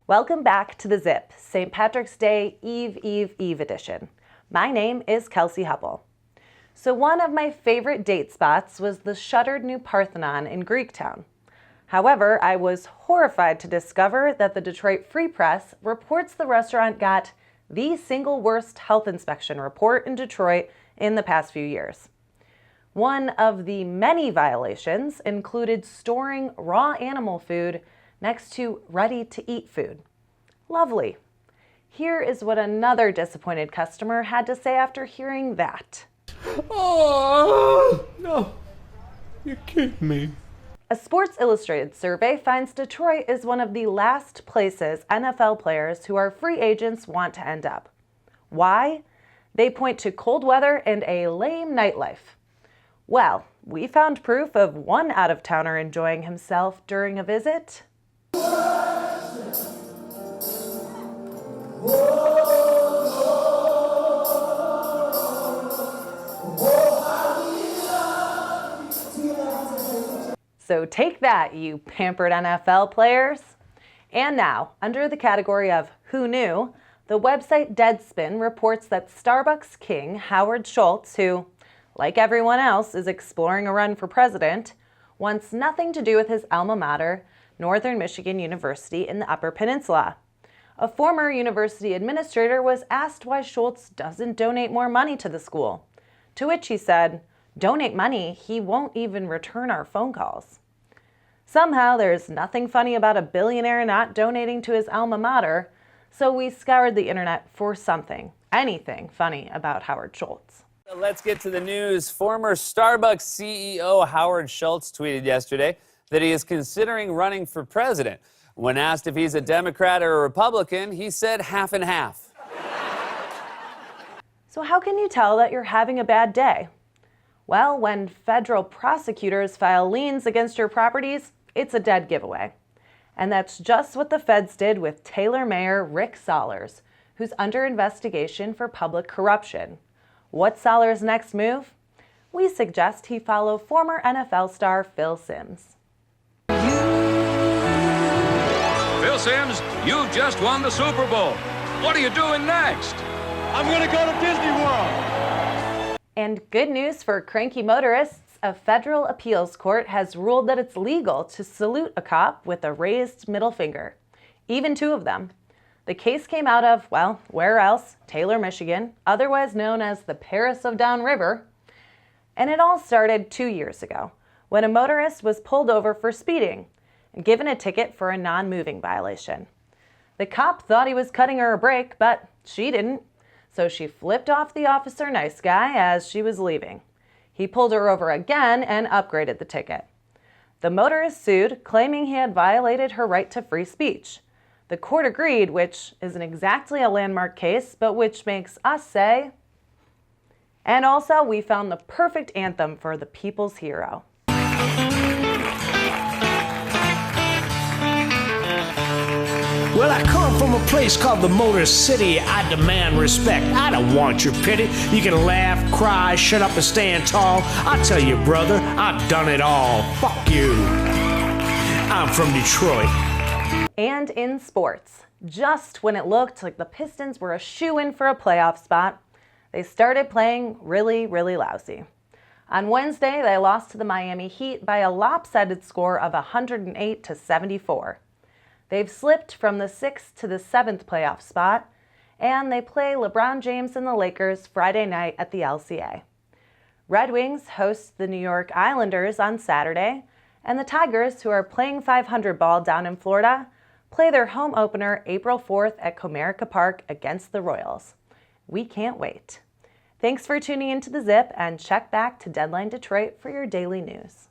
Welcome back to The Zip, St. Patrick's Day Eve edition. My name is Kelsey Hubbell. So one of my favorite date spots was the shuttered new Parthenon in Greektown. However, I was horrified to discover that the Detroit Free Press reports the restaurant got the single worst health inspection report in Detroit in the past few years. One of the many violations included storing raw animal food next to ready-to-eat food. Lovely. Here is what another disappointed customer had to say after hearing that. Oh, no. You're kidding me. A Sports Illustrated survey finds Detroit is one of the last places NFL players who are free agents want to end up. Why? They point to cold weather and a lame nightlife. Well, we found proof of one out-of-towner enjoying himself during a visit. So take that, you pampered NFL players. And now, under the category of Who Knew, the website Deadspin reports that Starbucks king Howard Schultz, who, like everyone else, is exploring a run for president, wants nothing to do with his alma mater, Northern Michigan University in the Upper Peninsula. A former university administrator was asked why Schultz doesn't donate more money to the school, to which he said, "Donate money, he won't even return our phone calls." Somehow there's nothing funny about a billionaire not donating to his alma mater, so we scoured the internet for anything funny about Howard Schultz. Let's get to the news. Former Starbucks CEO Howard Schultz tweeted yesterday that he is considering running for president. When asked if he's a Democrat or a Republican, he said half and half. So how can you tell that you're having a bad day? Well, when federal prosecutors file liens against your properties, it's a dead giveaway. And that's just what the feds did with Taylor Mayor Rick Sollers, who's under investigation for public corruption. What's Sollers' next move? We suggest he follow former NFL star Phil Simms. Phil Simms, you just won the Super Bowl. What are you doing next? I'm going to go to Disney World. And good news for cranky motorists, a federal appeals court has ruled that it's legal to salute a cop with a raised middle finger, even two of them. The case came out of, well, where else? Taylor, Michigan, otherwise known as the Paris of Downriver. And it all started 2 years ago, when a motorist was pulled over for speeding and given a ticket for a non-moving violation. The cop thought he was cutting her a break, but she didn't, so she flipped off the officer nice guy as she was leaving. He pulled her over again and upgraded the ticket. The motorist sued, claiming he had violated her right to free speech. The court agreed, which isn't exactly a landmark case, but which makes us say, and also we found the perfect anthem for the people's hero. Well, I come from a place called the Motor City. I demand respect. I don't want your pity. You can laugh, cry, shut up, and stand tall. I tell you, brother, I've done it all. Fuck you. I'm from Detroit. And in sports, just when it looked like the Pistons were a shoo-in for a playoff spot, they started playing really lousy. On Wednesday, they lost to the Miami Heat by a lopsided score of 108-74. They've slipped from the 6th to the 7th playoff spot, and they play LeBron James and the Lakers Friday night at the LCA. Red Wings host the New York Islanders on Saturday, and the Tigers, who are playing 500 ball down in Florida, play their home opener April 4th at Comerica Park against the Royals. We can't wait. Thanks for tuning into The Zip, and check back to Deadline Detroit for your daily news.